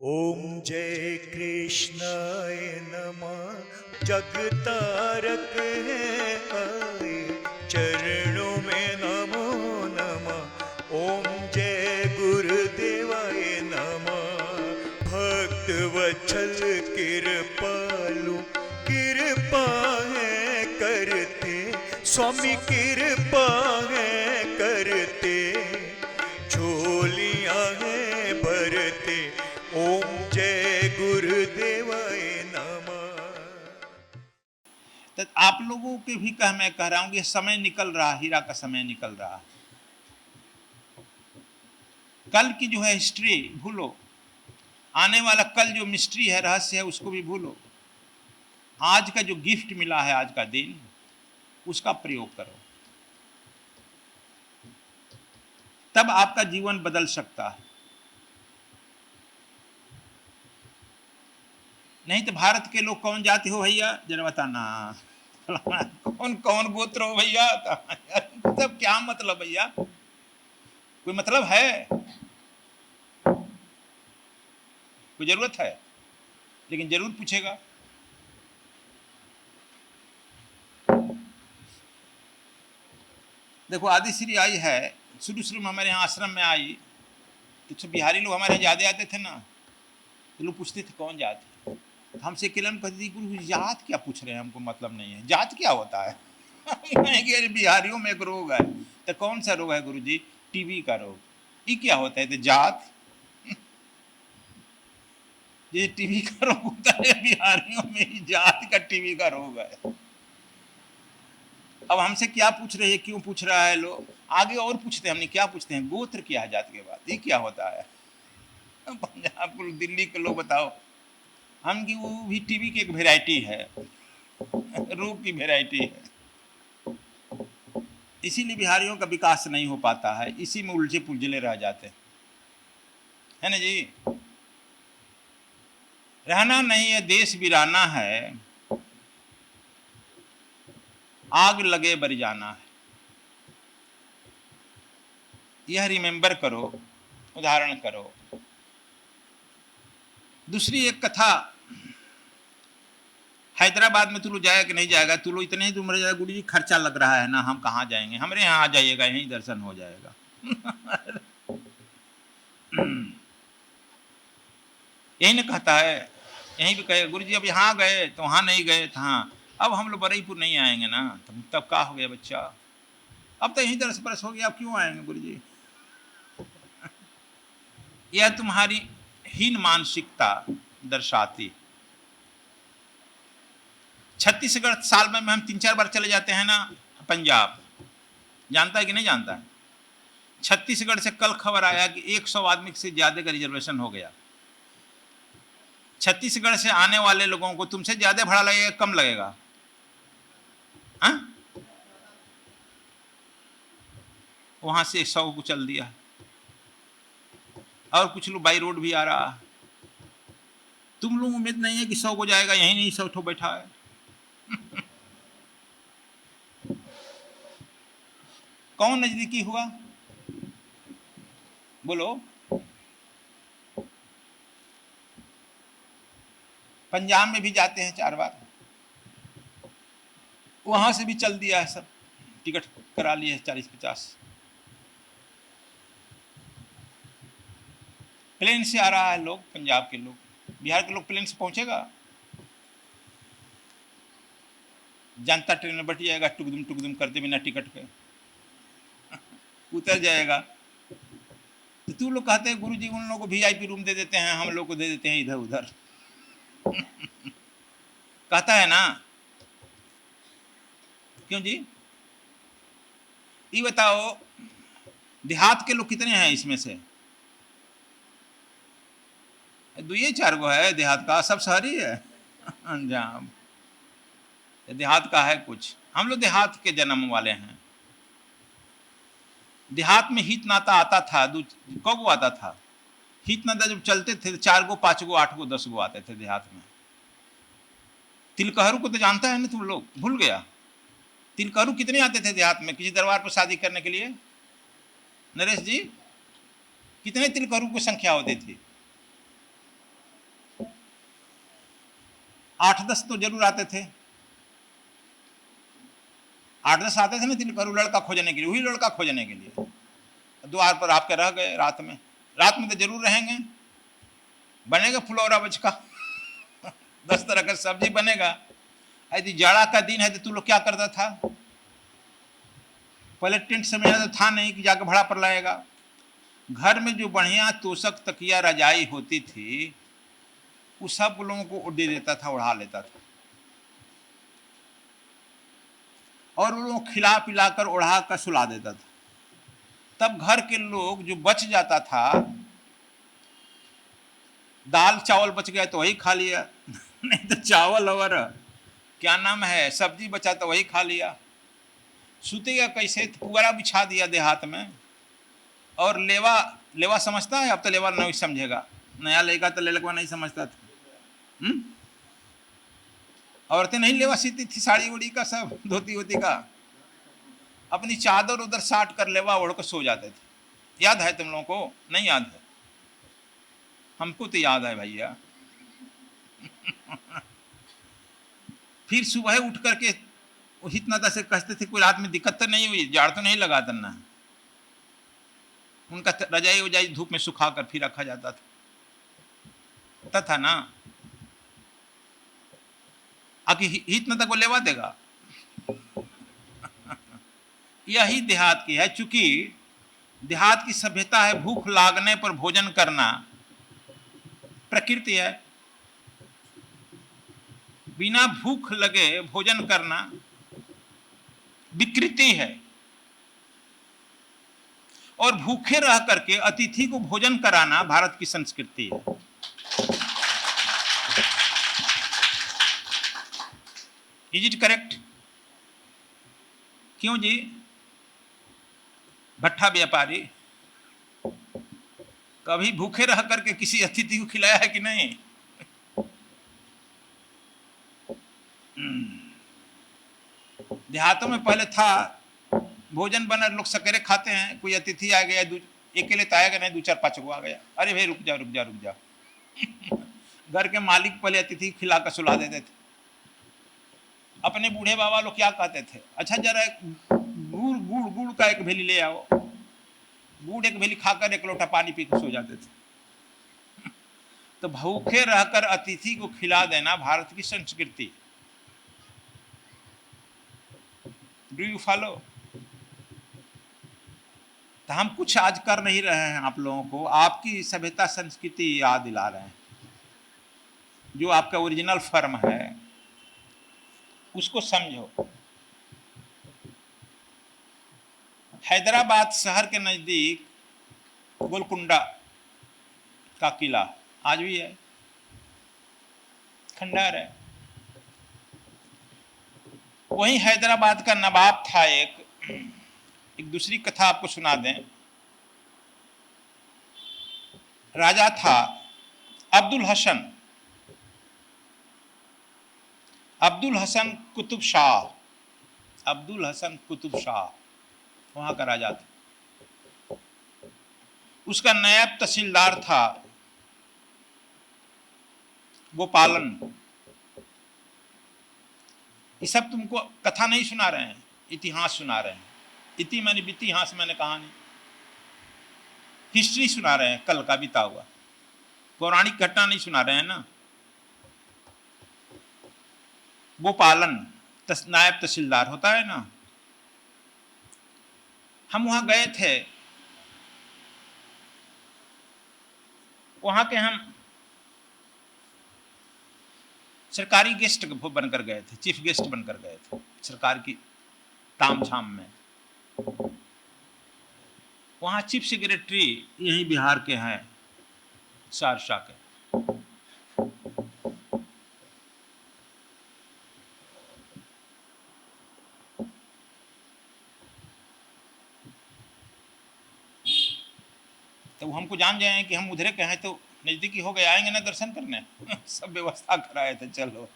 ओम जय कृष्णाय नमः। जगतारक है आए, चरणों में नमो नमः। ओम जय गुरुदेवाय नमः। भक्त वत्सल कृपालु, कृपा है करते स्वामी, कृपा है करते, झोलियां है भरते। ओम जय गुरुदेवाय नमः। तो आप लोगों के भी मैं कह रहा हूं कि समय निकल रहा, हीरा का समय निकल रहा। कल की जो है हिस्ट्री भूलो, आने वाला कल जो मिस्ट्री है, रहस्य है, उसको भी भूलो। आज का जो गिफ्ट मिला है, आज का दिन, उसका प्रयोग करो, तब आपका जीवन बदल सकता है। नहीं तो भारत के लोग कौन जाति हो भैया, जरा बताना। कौन कौन गोत्र हो भैया, तब क्या मतलब भैया, कोई मतलब है, कोई जरूरत है? लेकिन जरूर पूछेगा। देखो आदिश्री आई है, शुरू शुरू में हमारे यहाँ आश्रम में आई तो बिहारी लोग हमारे यहाँ ज़्यादा आते थे ना, तो लोग पूछते थे कौन जात है, तो हमसे किलन कहती थी गुरु जात क्या पूछ रहे हैं, हमको मतलब नहीं है, जात क्या होता है। अरे बिहारियों में एक रोग है, तो कौन सा रोग है गुरु जी? टीबी का रोग। ये क्या होता है? तो जात, ये टीबी का रोग होता है, बिहारियों में ही जात का टीबी का रोग है। अब हमसे क्या पूछ रहे हैं, क्यों पूछ रहा है लोग, आगे और पूछते हैं, हमने क्या पूछते हैं, गोत्र क्या है जात के बाद, ये क्या होता है? पंजाब को, दिल्ली के लोग बताओ, हम की वो भी टीबी की एक वेराइटी है, रोग की वेराइटी है। इसीलिए बिहारियों का विकास नहीं हो पाता है, इसी में उलझे पुलझले रह जाते हैं, है ना जी। रहना नहीं है, देश वीराना है, आग लगे बर जाना है, यह रिमेंबर करो, उदाहरण करो। दूसरी एक कथा, हैदराबाद में तू लोग जाएगा कि नहीं जाएगा? तू लोग इतने ही तुम रह जाएगा, गुरु जी खर्चा लग रहा है ना, हम कहाँ जाएंगे, हमारे यहाँ आ जाइएगा, यहीं दर्शन हो जाएगा। यही ना कहता है, यहीं भी कहे गुरु जी अब यहाँ गए तो वहाँ नहीं गए था, हाँ अब हम लोग बरईपुर नहीं आएंगे ना, तब क्या हो गया बच्चा, अब तो यहीं दर्श बरस हो गया, अब क्यों आएंगे गुरु जी? यह तुम्हारी हीन मानसिकता दर्शाती। छत्तीसगढ़ साल में हम 3-4 बार चले जाते हैं ना पंजाब, जानता है कि नहीं जानता है? छत्तीसगढ़ से कल खबर आया कि 100 आदमी से ज्यादा का रिजर्वेशन हो गया। छत्तीसगढ़ से आने वाले लोगों को तुमसे ज्यादा भाड़ा लगेगा, कम लगेगा? हाँ, वहां से 100 को चल दिया, और कुछ लोग बाई रोड भी आ रहा है। तुम लोग उम्मीद नहीं है कि 100 को जाएगा, यहीं नहीं 100 ठो बैठा है। कौन नजदीकी हुआ बोलो? पंजाब में भी जाते हैं 4 बार, वहां से भी चल दिया है, सब टिकट करा लिए 40-50। प्लेन से आ रहा है लोग, पंजाब के लोग, बिहार के लोग प्लेन से पहुंचेगा, जनता ट्रेन में बैठ जाएगा, टुकदुम टुकदुम करते बिना टिकट के उतर जाएगा। तो तू लोग कहते हैं गुरु जी उन लोगों को वीआईपी रूम दे देते हैं, हम लोग को दे देते हैं इधर उधर। कहता है ना, क्यों जी? ये बताओ देहात के लोग कितने हैं इसमें से? 2-4 गो है देहात का, सब शहरी है। अंजाम देहात का है कुछ, हम लोग देहात के जन्म वाले हैं। देहात में हित नाता आता था, कौ गो आता था हित नाता, जब चलते थे 4 गो 5 गो 8 गो 10 गो आते थे देहात में। तिलकहरू को तो जानता है ना तुम लोग, भूल गया? तिलकहरू कितने आते थे देहात में किसी दरबार पर शादी करने के लिए? नरेश जी, कितने तिलकहरू की संख्या होती थी? 8-10 तो जरूर आते थे, 8-10 आते थे ना तिलकरू लड़का खोजने के लिए, वही लड़का खोजने के लिए द्वार पर आपके रह गए। रात में तो जरूर रहेंगे, बनेगा फुलौरा बचका 10 तरह का सब्जी बनेगा। यदि जाड़ा का दिन है तो तू लोग क्या करता था, पहले टेंट से में तो था नहीं कि जाकर भाड़ा पर लाएगा। घर में जो बढ़िया तोशक तकिया रजाई होती थी वो सब लोगों को उड़ा देता था, उड़ा लेता था, और वो लोग खिला पिला कर उड़ा कर सुला देता था। तब घर के लोग जो बच जाता था, दाल चावल बच गया तो वही खा लिया नहीं तो चावल और क्या नाम है सब्जी बचा तो वही खा लिया। सूतेगा कैसे, पुआरा बिछा दिया देहात में। और लेवा समझता है, अब तो लेवा नहीं समझेगा, नया लेगा तो लेलकवा नहीं समझता था। औरतें नहीं लेवा सीती थी, साड़ी उड़ी का सब धोती वोती का, अपनी चादर उधर साट कर लेवा ओढ़ कर सो जाते थे। याद है तुम लोगों को? नहीं याद है? हमको तो याद है भैया फिर सुबह उठ करके इतना से कहते थे कोई रात में दिक्कत तो नहीं हुई, जाड़ तो नहीं लगा तन्ना। उनका रजाई वजाई धूप में सुखा कर फिर रखा जाता था ना। आखिर इतना तक वो लेवा देगा यही देहात की है। चूंकि देहात की सभ्यता है, भूख लागने पर भोजन करना प्रकृति है, बिना भूख लगे भोजन करना विकृति है। और भूखे रह करके अतिथि को भोजन कराना भारत की संस्कृति है। Is it correct? क्यों जी? भट्ठा व्यापारी कभी भूखे रह करके किसी अतिथि को खिलाया है कि नहीं? देहातों में पहले था भोजन बना, लोग सकेरे खाते हैं, कोई अतिथि आ गया, अकेले तो आएगा नहीं, 2-4-5 को आ गया, अरे भाई रुक जा घर के मालिक पहले अतिथि खिला कर सुला देते थे। अपने बूढ़े बाबा लोग क्या कहते थे, अच्छा जरा गुड़ का एक भेली ले आओ, गुड़ एक भेली खाकर 1 लोटा पानी पी कर सो जाते थे। तो भूखे रहकर अतिथि को खिला देना भारत की संस्कृति। Do you follow? तो हम कुछ आज कर नहीं रहे हैं, आप लोगों को आपकी सभ्यता संस्कृति याद दिला रहे हैं। जो आपका ओरिजिनल फर्म है उसको समझो। हैदराबाद शहर के नजदीक गोलकुंडा का किला आज भी है, खंडहर है। वहीं हैदराबाद का नवाब था। एक दूसरी कथा आपको सुना दें। राजा था अब्दुल हसन कुतुब शाह, वहां का राजा था। उसका नायब तहसीलदार था गोपालन। ये सब तुमको कथा नहीं सुना रहे हैं, इतिहास सुना रहे हैं। इति मैंने इतिहास, मैंने कहानी, हिस्ट्री सुना रहे हैं, कल का बीता हुआ, पौराणिक घटना नहीं सुना रहे हैं ना। गोपालन नायब तहसीलदार होता है ना। हम वहां गए थे, वहां के हम सरकारी गेस्ट बनकर गए थे, चीफ गेस्ट बनकर गए थे सरकार की तामझाम में। वहाँ चीफ सेक्रेटरी यही बिहार के हैं, सहरसा के। तो वो हमको जान जाए कि हम उधरे के हैं, तो नजदीकी हो गए, आएंगे ना दर्शन करने सब व्यवस्था कराए थे। चलो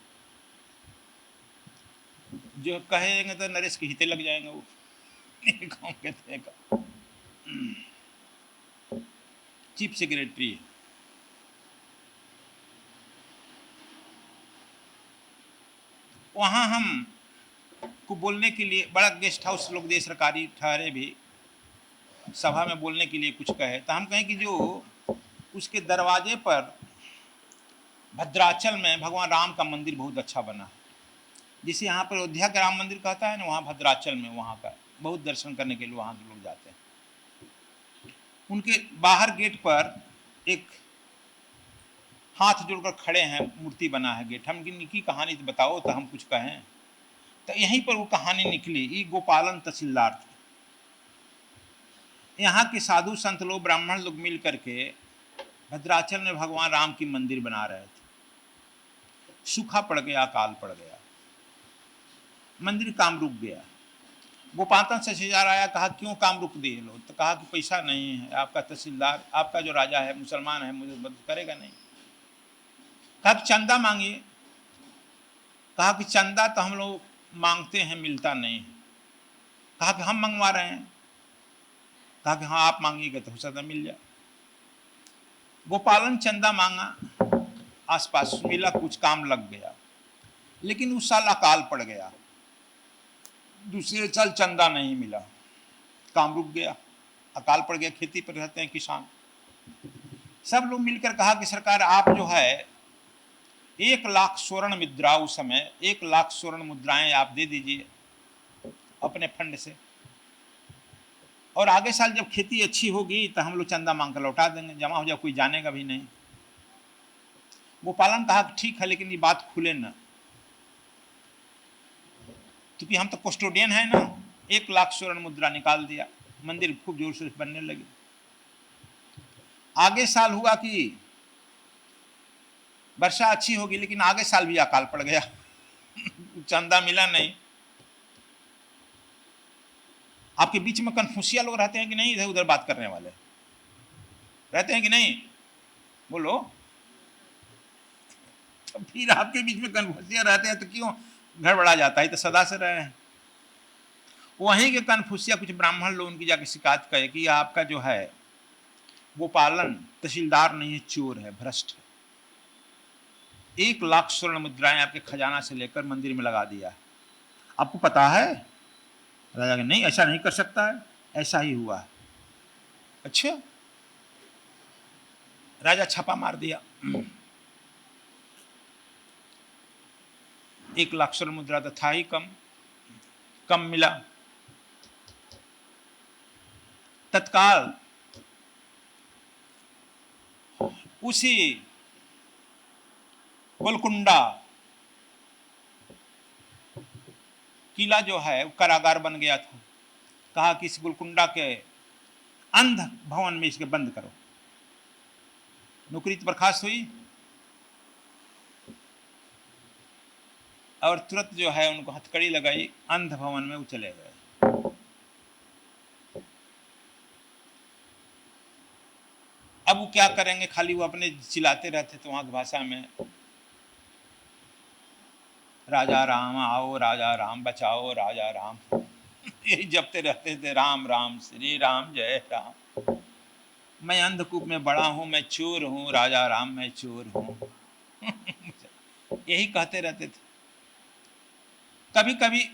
जो कहेंगे तो नरेश के हिते लग जाएंगे वो गाँव के थे का चीफ सेक्रेटरी। वहाँ हम को बोलने के लिए बड़ा गेस्ट हाउस लोग दे, सरकारी ठहरे भी, सभा में बोलने के लिए कुछ कहे तो हम कहें कि जो उसके दरवाजे पर भद्राचल में भगवान राम का मंदिर बहुत अच्छा बना है, जिसे यहाँ पर अयोध्या का राम मंदिर कहता है ना, वहाँ भद्राचल में वहाँ का बहुत दर्शन करने के लिए वहाँ के लोग जाते हैं। उनके बाहर गेट पर एक हाथ जोड़कर खड़े हैं, मूर्ति बना है गेट। हम इनकी कहानी तो बताओ तो हम कुछ कहें, तो यहीं पर वो कहानी निकली। ये गोपालन तहसीलदार थे। यहाँ के साधु संत लोग, ब्राह्मण लोग मिल करके भद्राचल में भगवान राम की मंदिर बना रहे थे। सूखा पड़ गया, अकाल पड़ गया, मंदिर काम रुक गया। गोपालन तहसीलदार आया, कहा क्यों काम रुक दिए लोग? तो कहा कि पैसा नहीं है, आपका तहसीलदार, आपका जो राजा है मुसलमान है, मुझे मदद करेगा नहीं। कहा कि चंदा मांगिए। कहा कि चंदा तो हम लोग मांगते हैं, मिलता नहीं है। कहा कि हम मंगवा रहे हैं। कहा कि हाँ आप मांगिएगा तो हो सकता मिल जाए। गोपालन चंदा मांगा, आसपास मिला, कुछ काम लग गया, लेकिन उस साल अकाल पड़ गया। दूसरे साल चंदा नहीं मिला, काम रुक गया, अकाल पड़ गया। खेती पर रहते हैं किसान। सब लोग मिलकर कहा कि सरकार आप जो है 1,00,000 स्वर्ण मुद्रा, उस समय 1,00,000 स्वर्ण मुद्राएं आप दे दीजिए अपने फंड से, और आगे साल जब खेती अच्छी होगी तो हम लोग चंदा मांग कर लौटा देंगे, जमा हो जाए, कोई जानेगा भी नहीं। गोपालन कहा कि ठीक है, लेकिन ये बात खुले न, क्योंकि हम तो कस्टोडियन है ना। 1,00,000 स्वर्ण मुद्रा निकाल दिया, मंदिर खूब जोर से बनने लगे। आगे साल हुआ कि वर्षा अच्छी होगी, लेकिन आगे साल भी अकाल पड़ गया चंदा मिला नहीं। आपके बीच में कन्फ्यूसिया लोग रहते हैं कि नहीं? इधर उधर बात करने वाले रहते हैं कि नहीं? बोलो। तो फिर आपके बीच में कन्फ्यूसिया रहते हैं तो क्यों गड़बड़ा जाता है? तो सदा से रहे हैं वहीं के कन्फ्यूसिया। कुछ ब्राह्मण लोग उनकी जाके शिकायत करे कि आपका जो है गोपालन तहसीलदार नहीं है, चोर है, भ्रष्ट है। 1,00,000 स्वर्ण मुद्राएं आपके खजाना से लेकर मंदिर में लगा दिया। आपको पता है? राजा नहीं, ऐसा नहीं कर सकता है, ऐसा ही हुआ। अच्छा, राजा छापा मार दिया। 1,00,000 स्वर्ण मुद्रा तो था ही कम मिला। तत्काल उसी गोलकुंडा किला जो है वो कारागार बन गया था। कहा कि इस गोलकुंडा के अंध भवन में इसके बंद करो। नौकरी बर्खास्त हुई और तुरंत जो है उनको हथकड़ी लगाई, अंध भवन में वो चले गए। अब वो क्या करेंगे? खाली वो अपने चिल्लाते रहते थे वहां की भाषा में, राजा राम आओ, राजा राम बचाओ, राजा राम यही जपते रहते थे, राम राम श्री राम जय राम। मैं अंधकूप में बड़ा हूं, मैं चोर हूं, राजा राम मैं चोर हूं यही कहते रहते थे। कभी कभी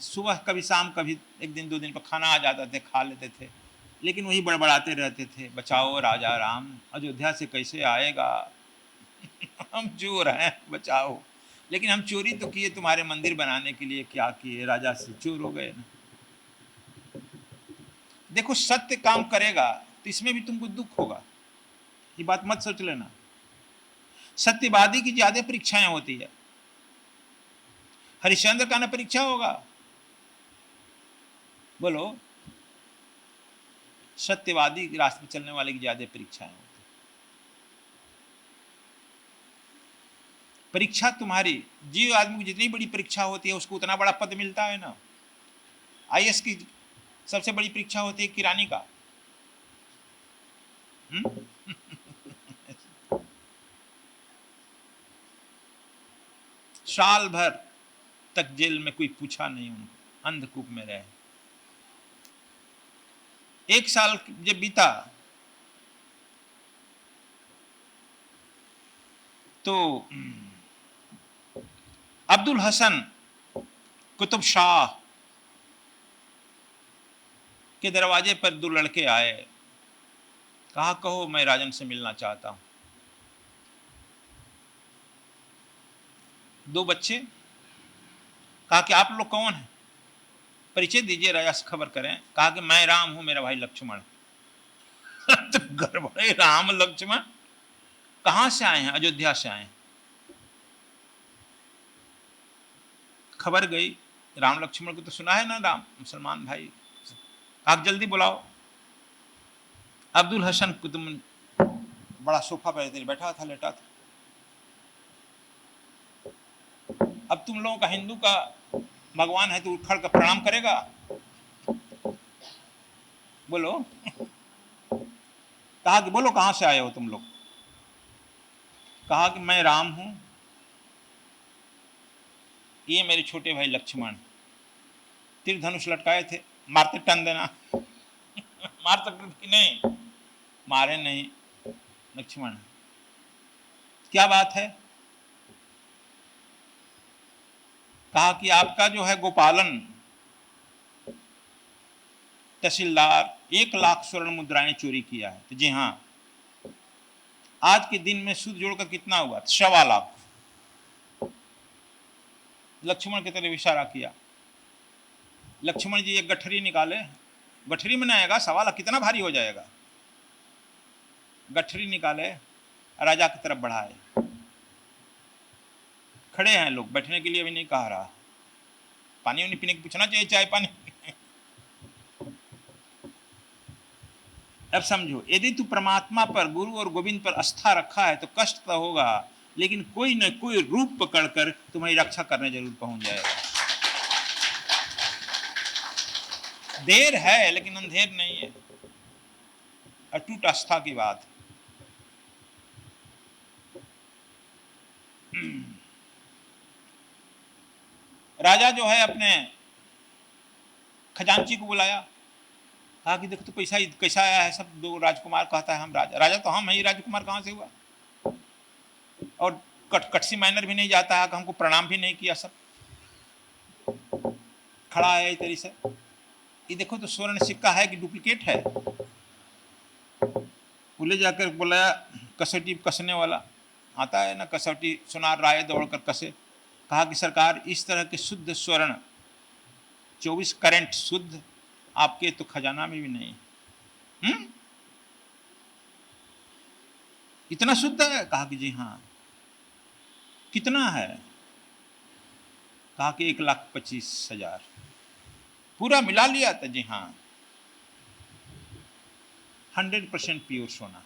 सुबह, कभी शाम, कभी एक दिन 2 दिन पर खाना आ जाता थे, खा लेते थे, लेकिन वही बड़बड़ाते रहते थे, बचाओ राजा राम, अयोध्या से कैसे आएगा हम चोर हैं, बचाओ। लेकिन हम चोरी तो किए तुम्हारे मंदिर बनाने के लिए, क्या किए? राजा से चोर हो गए ना। देखो, सत्य काम करेगा तो इसमें भी तुमको दुख होगा, ये बात मत सोच लेना। सत्यवादी की ज्यादा परीक्षाएं होती है। हरिश्चंद्र का ना परीक्षा होगा? बोलो। सत्यवादी रास्ते में चलने वाले की ज्यादा परीक्षाएं होती। परीक्षा तुम्हारी, जीव आदमी की जितनी बड़ी परीक्षा होती है उसको उतना बड़ा पद मिलता है ना। आईएएस की सबसे बड़ी परीक्षा होती है किरानी का। साल भर तक जेल में कोई पूछा नहीं उनको, अंधकूप में रहे। 1 साल जब बीता तो अब्दुल हसन कुतुब शाह के दरवाजे पर दो लड़के आए, कहा कहो मैं राजन से मिलना चाहता हूं। दो बच्चे, कहा कि आप लोग कौन हैं, परिचय दीजिए, राजा से खबर करें। कहा कि मैं राम हूं, मेरा भाई लक्ष्मण। तो गड़बड़े, राम लक्ष्मण कहां से आए हैं? अयोध्या से आए हैं। खबर गई, राम लक्ष्मण को तो सुना है ना, राम मुसलमान भाई। आप जल्दी बुलाओ। अब्दुल हसन कुतुब बड़ा सोफा पर बैठा था, लेटा था। अब तुम लोगों का हिंदू का भगवान है तो उठ खड़ कर प्रणाम करेगा? बोलो। कहा कि बोलो कहां से आए हो तुम लोग? कहा कि मैं राम हूं, ये मेरे छोटे भाई लक्ष्मण। तीर धनुष लटकाए थे, मारते टन देना। मार सकते कि नहीं? मारे नहीं। लक्ष्मण, क्या बात है? कहा कि आपका जो है गोपालन तहसीलदार 1,00,000 स्वर्ण मुद्राएं चोरी किया है। तो जी हाँ। आज के दिन में सूद जोड़कर कितना हुआ? 1,15,00,000। लक्ष्मण की तरफ इशारा किया। लक्ष्मण जी एक गठरी निकाले। गठरी में आएगा, 1,15,00,000 कितना भारी हो जाएगा। गठरी निकाले, राजा की तरफ बढ़ाए। खड़े हैं लोग, बैठने के लिए अभी नहीं कहा रहा। पानी उन्हें पीने की पूछना चाहिए, चाय पानी। अब समझो, यदि तू परमात्मा पर, गुरु और गोविंद पर आस्था रखा है तो कष्ट तो होगा, लेकिन कोई न कोई रूप पकड़कर तुम्हारी रक्षा करने जरूर पहुंच जाएगा। देर है लेकिन अंधेर नहीं है। अटूट आस्था की बात। राजा जो है अपने खजांची को बुलाया, कहा कि देखो तो पैसा कैसा आया है। सब दो राजकुमार कहता है हम राजा। राजा तो हम ही, राजकुमार कहाँ से हुआ? और कटसी माइनर भी नहीं जाता है कि हमको प्रणाम भी नहीं किया। सब खड़ा है तेरी से। ये देखो तो स्वर्ण सिक्का है कि डुप्लीकेट है? ले जाकर बोला, कसौटी कसने वाला आता है ना, कसौटी सुनार राय दौड़कर कसे। कहा कि सरकार इस तरह के शुद्ध स्वर्ण 24 कैरेट शुद्ध आपके तो खजाना में भी नहीं। इतना शुद्ध है? कहा कि जी हाँ। कितना है? कहा कि 1,25,000। पूरा मिला लिया था? जी हाँ। 100% प्योर सोना।